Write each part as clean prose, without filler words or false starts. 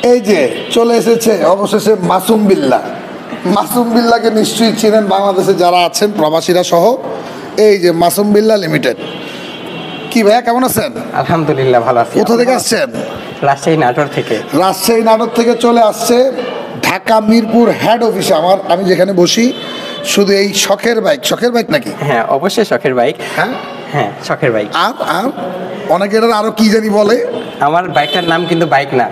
এই যে চলে এসেছে অবশেষে মাসুম বিল্লাহ। মাসুম বিল্লাহকে নিশ্চয়ই চিনেন বাংলাদেশে যারা আছেন প্রবাসীরা সহ। এই যে মাসুম বিল্লাহ লিমিটেড। কি ভাইয়া কেমন আছেন? আলহামদুলিল্লাহ ভালো আছি। কোথা থেকে আসছেন? রাজশাহী নাটোর থেকে। রাজশাহী নাটোর থেকে চলে আসছে ঢাকা মিরপুর হেড অফিসে। আমি যেখানে বসি শুধু এই শখের বাইক নাকি? হ্যাঁ অবশ্যই শখের বাইক। হ্যাঁ হ্যাঁ শখের বাইক। আর অনেকের আরো কি জানি বলে। আমার বাইকটার নাম কিন্তু বাইক না,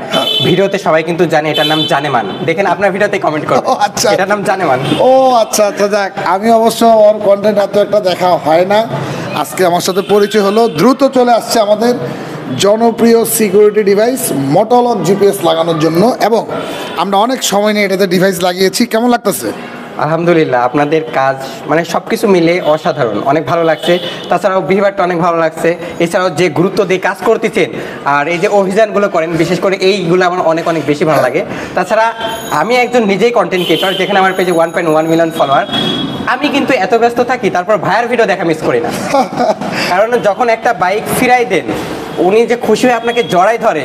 ভিডিওতে সবাই কিন্তু জানে এটার নাম জানেমান। দেখেন আপনার ভিডিওতে কমেন্ট করুন। আচ্ছা এটার নাম জানেমান। ও আচ্ছা আচ্ছা, যাক আমি অবশ্য ওর কন্টেন্ট এত একটা দেখা হয় না। আজকে আমার সাথে পরিচয় হলো। দ্রুত চলে আসছে আমাদের জনপ্রিয় সিকিউরিটি ডিভাইস মোটোলক জিপিএস লাগানোর জন্য, এবং আমরা অনেক সময় নিয়ে এটাতে ডিভাইস লাগিয়েছি। কেমন লাগতেছে? আলহামদুলিল্লাহ, আপনাদের কাজ মানে সব কিছু মিলে অসাধারণ, অনেক ভালো লাগছে। তাছাড়াও বিহেভিয়ারটা অনেক ভালো লাগছে। এছাড়াও যে গুরুত্ব দিয়ে কাজ করতেছেন আর এই যে অভিযানগুলো করেন, বিশেষ করে এইগুলো আমার অনেক অনেক বেশি ভালো লাগে। তাছাড়া আমি একজন নিজেই কন্টেন্ট ক্রিয়েটর, যেখানে আমার পেজে 1.1 মিলিয়ন ফলোয়ার। আমি কিন্তু এত ব্যস্ত থাকি, তারপর ভাইয়ের ভিডিও দেখা মিস করি না। কারণ যখন একটা বাইক ফিরাই দেন, উনি যে খুশি হয়ে আপনাকে জড়াই ধরে,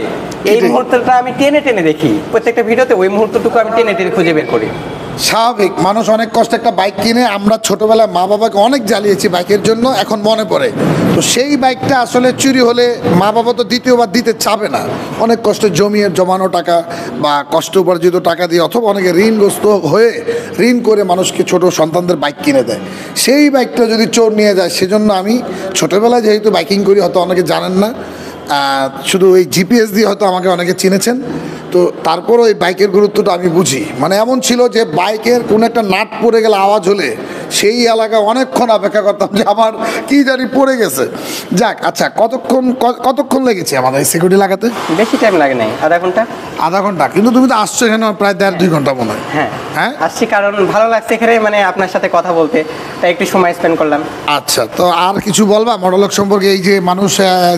এই মুহূর্তটা আমি টেনে টেনে দেখি প্রত্যেকটা ভিডিওতে। ওই মুহূর্তটুকু আমি টেনে টেনে খুঁজে বের করি। স্বাভাবিক, মানুষ অনেক কষ্টে একটা বাইক কিনে। আমরা ছোটোবেলায় মা বাবাকে অনেক জ্বালিয়েছি বাইকের জন্য, এখন মনে পড়ে। তো সেই বাইকটা আসলে চুরি হলে মা বাবা তো দ্বিতীয়বার দিতে চাবে না। অনেক কষ্টে জমানো টাকা বা কষ্ট উপার্জিত টাকা দিয়ে, অথবা অনেকে ঋণগ্রস্ত হয়ে ঋণ করে মানুষকে ছোট সন্তানদের বাইক কিনে দেয়। সেই বাইকটা যদি চোর নিয়ে যায়, সেজন্য আমি ছোটোবেলায় যেহেতু বাইকিং করি, হয়তো অনেকে জানেন না, শুধু ওই জিপিএস দিয়ে হয়তো আমাকে অনেকে চিনেছেন। তো তারপরও এই বাইকের গুরুত্বটা আমি বুঝি। মানে এমন ছিল যে বাইকের কোনো একটা নাট পড়ে গেলে আওয়াজ হলে সেই এলাকায় অনেকক্ষণ অপেক্ষা করতাম যে আমার কি জানি পড়ে গেছে। যাক, আচ্ছা কতক্ষণ লেগেছে আমাদের এই সিকিউরিটি লাগাতে? বেশি টাইম লাগে নাই, আধা ঘন্টা। কিন্তু তুমি তো আসছো এখানে প্রায় 1.5-2 ঘন্টা মনে হয়। হ্যাঁ হ্যাঁ আসছি, কারণ ভালো লাগছে এখানে, মানে আপনার সাথে কথা বলতে, তাই একটু সময় স্পেন্ড করলাম। আচ্ছা, তো আর কিছু বলবা মোটোলক সম্পর্কে? এই যে মানুষ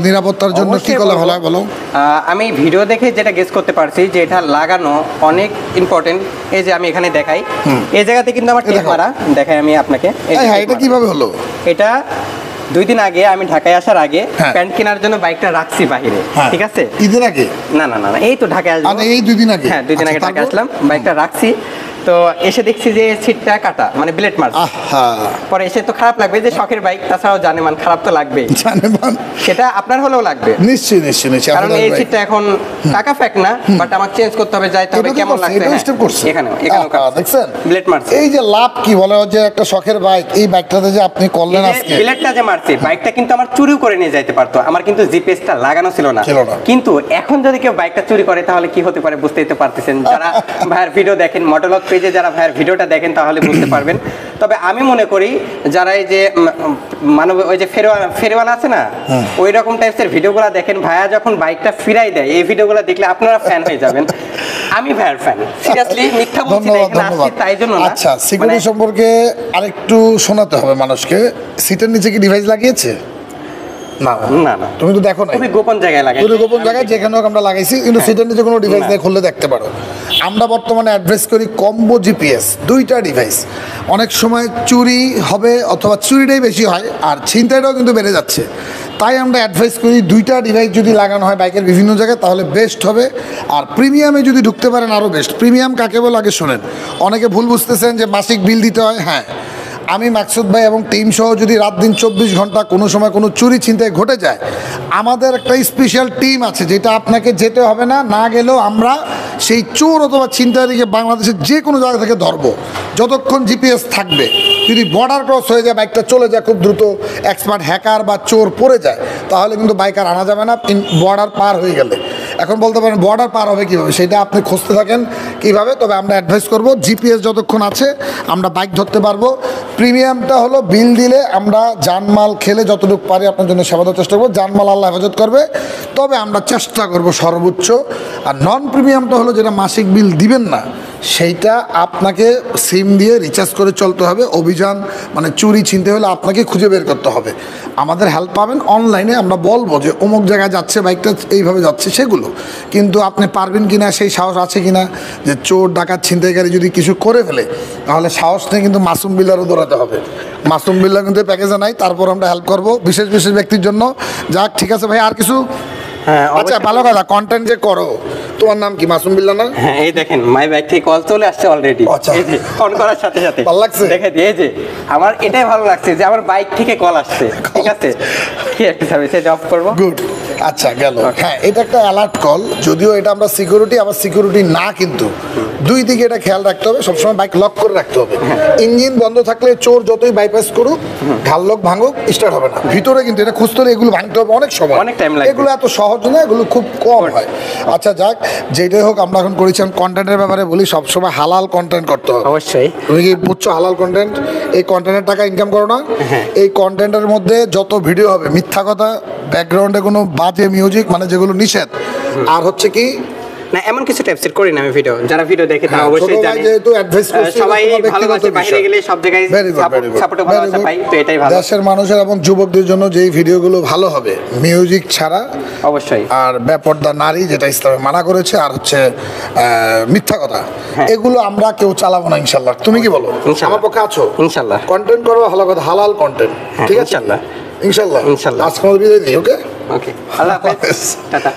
নিরাপত্তার জন্য কি করলে ভালো হয় বলো? আমি ভিডিও দেখে যেটা গেস করতে পারছি যে এটা লাগানো অনেক ইম্পর্টেন্ট। এই যে আমি এখানে দেখাই, এই জায়গাতে কিন্তু আমার টেপ মারা দেখাই আমি আপনাকে। এটা কিভাবে হলো? এটা 2 দিন আগে আমি ঢাকায় আসার আগে প্যান্ট কেনার জন্য বাইকটা রাখছি বাহিরে। ঠিক আছে, ঈদের আগে? না না না, এই তো ঢাকায় আসলাম। এই 2 দিন আগে? হ্যাঁ 2 দিন আগে ঢাকায় আসলাম, বাইকটা রাখছি। তো এসে দেখছি যে সিটটা কাটা, মানে ব্লেড মার্ক। পরে এসে তো খারাপ লাগবে, যে শখের বাইক, তাছাড়াও জানেমান, খারাপ তো লাগবে। জানেমান সেটা আপনার হলেও লাগবে নিশ্চয়ই নিশ্চয়ই নিশ্চয়ই। কারণ এই সিটটা এখন টাকা ফ্যাক না, বাট আমাকে চেঞ্জ করতে হবে, যাইতে হবে। কেমন লাগছে এখানেও দেখছেন ব্লেড মারছে। এই যে লাভ কি বলে, যে একটা শখের বাইক, এই বাইকটাতে যে আপনি করলেন আজকে, ব্লেডটা যে মারছে, বাইকটা কিন্তু আমার চুরিও করে নিয়ে যাইতে পারতো। আমার কিন্তু জিপিএসটা লাগানো ছিল না। কিন্তু এখন যদি কেউ বাইকটা চুরি করে, তাহলে কি হতে পারে বুঝতেই তো পারতেছেন। যারা ভাইয়ের ভিডিও দেখেন, মোটোলক পেজে যারা ভাইয়ের ভিডিওটা দেখেন, তাহলে বুঝতে পারবেন। তবে আমি মনে করি যারা এই যে মানব ওই যে ফেরিওয়ালা আছে না, ওই রকম টাইপের ভিডিওগুলো দেখেন, ভাইয়া যখন বাইকটা ফিরাই দেয়, এই ভিডিওগুলো দেখলে আপনারা ফ্যান হয়ে যাবেন। আমি ভাইয়ার ফ্যান, সিরিয়াসলি, মিথ্যা বলছি না, এখানে আসছি তাই জন্য না। আচ্ছা, সিকিউরিটি সম্পর্কে আরেকটু শোনাতে হবে মানুষকে। সিটের নিচে কি ডিভাইস লাগিয়েছে? না না না, তুমি তো দেখো না, খুবই গোপন জায়গায় লাগাই, খুবই গোপন জায়গায়, যেখানে আমরা লাগাইছি। কিন্তু সিটের নিচে কোনো ডিভাইস নেই, খুললে দেখতে পারো। আমরা বর্তমানে অ্যাডভাইস করি কম্বো জিপিএস, 2টা ডিভাইস। অনেক সময় চুরি হবে, অথবা চুরিটাই বেশি হয়, আর ছিনতাইটাও কিন্তু বেড়ে যাচ্ছে। তাই আমরা অ্যাডভাইস করি 2টা ডিভাইস যদি লাগানো হয় বাইকের বিভিন্ন জায়গায়, তাহলে বেস্ট হবে। আর প্রিমিয়ামে যদি ঢুকতে পারেন আরও বেস্ট। প্রিমিয়াম কাকে বলে আগে শোনেন। অনেকে ভুল বুঝতেছেন যে মাসিক বিল দিতে হয়। হ্যাঁ, আমি মাকসুদ ভাই এবং টিম সহ যদি রাত দিন 24 ঘন্টা কোনো সময় কোনো চুরি ছিনতাই ঘটে যায়, আমাদের একটা স্পেশাল টিম আছে, যেটা আপনাকে যেতে হবে না, না গেলেও আমরা সেই চোর অথবা ছিনতাইকে বাংলাদেশের যে কোনো জায়গা থেকে ধরবো, যতক্ষণ জিপিএস থাকবে। যদি বর্ডার ক্রস হয়ে যায়, বাইকটা চলে যায় খুব দ্রুত, এক্সপার্ট হ্যাকার বা চোর পড়ে যায়, তাহলে কিন্তু বাইক আর আনা যাবে না বর্ডার পার হয়ে গেলে। এখন বলতে পারেন বর্ডার পার হবে কীভাবে, সেটা আপনি খুঁজতে থাকেন কীভাবে। তবে আমরা অ্যাডভাইস করব জিপিএস যতক্ষণ আছে আমরা বাইক ধরতে পারবো। প্রিমিয়ামটা হলো বিল দিলে আমরা জানমাল খেলে যতটুকু পারি আপনার জন্য সেবা দেওয়ার চেষ্টা করবো। জানমাল আল্লাহ হেফাজত করবে, তবে আমরা চেষ্টা করব সর্বোচ্চ। আর নন প্রিমিয়ামটা হলো যেটা মাসিক বিল দিবেন না, সেইটা আপনাকে সিম দিয়ে রিচার্জ করে চলতে হবে। অভিযান মানে চুরি ছিনতে হলে আপনাকে খুঁজে বের করতে হবে। আমাদের হেল্প পাবেন অনলাইনে। আমরা বলবো যে অমুক জায়গায় যাচ্ছে বাইকটা, এইভাবে যাচ্ছে, সেগুলো। কিন্তু আপনি পারবেন কি না, সেই সাহস আছে কি না, যে চোর ডাকাত ছিনতাইকারী যদি কিছু করে ফেলে, তাহলে সাহস নেই কিন্তু মাসুম বিল্লারও দৌড়াতে হবে। মাসুম বিল্লাহ কিন্তু প্যাকেজে নাই, তারপর আমরা হেল্প করবো বিশেষ বিশেষ ব্যক্তির জন্য। যাক, ঠিক আছে ভাই, আর কিছু? হ্যাঁ, আচ্ছা অবশ্যই। ভালো কথা, কন্টেন্ট যে করো, তোমার নাম কি? মাসুম বিল্লাহ না? হ্যাঁ, এই দেখেন মাই ব্যাগ থেকে কল চলে আসছে অলরেডি। আচ্ছা। এই যে ফোন করার সাথে সাথে ভালো লাগছে? দেখে দিয়ে এই যে আমার এটাই ভালো লাগছে যে আমার বাইক থেকে কল আসছে, ঠিক আছে, কি একটা সার্ভিস এটা অফ করবো। গুড। আচ্ছা গেল। হ্যাঁ, এটা একটা অ্যালার্ট কল, যদিও এটা আমরা সিকিউরিটি আবার সিকিউরিটি না, কিন্তু দুই দিকে এটা খেয়াল রাখতে হবে, সবসময় বাইক লক করে রাখতে হবে। ইঞ্জিন বন্ধ থাকলে চোর যতই বাইপাস করুক, ঘাল লক ভাঙুক, স্টার্ট হবে না। ভিতরে কিন্তু এটা খুঁজতে হলে এগুলো ভাঙতে হবে অনেক সময়, অনেক time লাগবে। এগুলো এত সহজ না, এগুলো খুব কম হয়। আচ্ছা যাক, যেটাই হোক, আমরা এখন করেছিলাম কন্টেন্টের ব্যাপারে বলি, সবসময় হালাল কন্টেন্ট করতে হবে। অবশ্যই। তুমি কি বুঝছো হালাল কন্টেন্ট? এই কন্টেন্টের টাকা ইনকাম করো না? হ্যাঁ। এই কন্টেন্টের মধ্যে যত ভিডিও হবে মিথ্যা কথা, ব্যাকগ্রাউন্ডে কোনো বাজে মিউজিক, মানে যেগুলো নিষেধ, আর হচ্ছে কি না এমন কিছু টাইপসের করি না আমি ভিডিও, যারা ভিডিও দেখে তারা অবশ্যই ছোট ভাই জানে। যেহেতু অ্যাডভাইস করছে, সবাই এটা তোমার ভালোবাসে, ব্যক্তিগত বাইরে বিষয়। গেলে সব জায়গায় Very good, very good, support very ভালোবাসা good. পাই, তো এটাই ভালো। দেশের মানুষের এবং যুবকদের জন্য যেই ভিডিওগুলো ভালো হবে মিউজিক ছাড়া, অবশ্যই। আর বেপর্দা নারী, যেটা ইসলামে মানা করেছে, আর হচ্ছে মিথ্যা কথা, হ্যাঁ। এগুলো আমরা কেউ চালাবো না ইনশাল্লাহ। তুমি কি বলো? ইনশাল্লাহ। আমার পক্ষে আছো? ইনশাল্লাহ। কন্টেন্ট করো ভালো কথা, হালাল কন্টেন্ট, হ্যাঁ, ঠিক আছে? ইনশাল্লাহ। ইনশাল্লাহ। ইনশাল্লাহ। আজকে বিদায় দিই, ওকে? ওকে, আল্লাহ হাফেজ, হাফেজ। টাটা।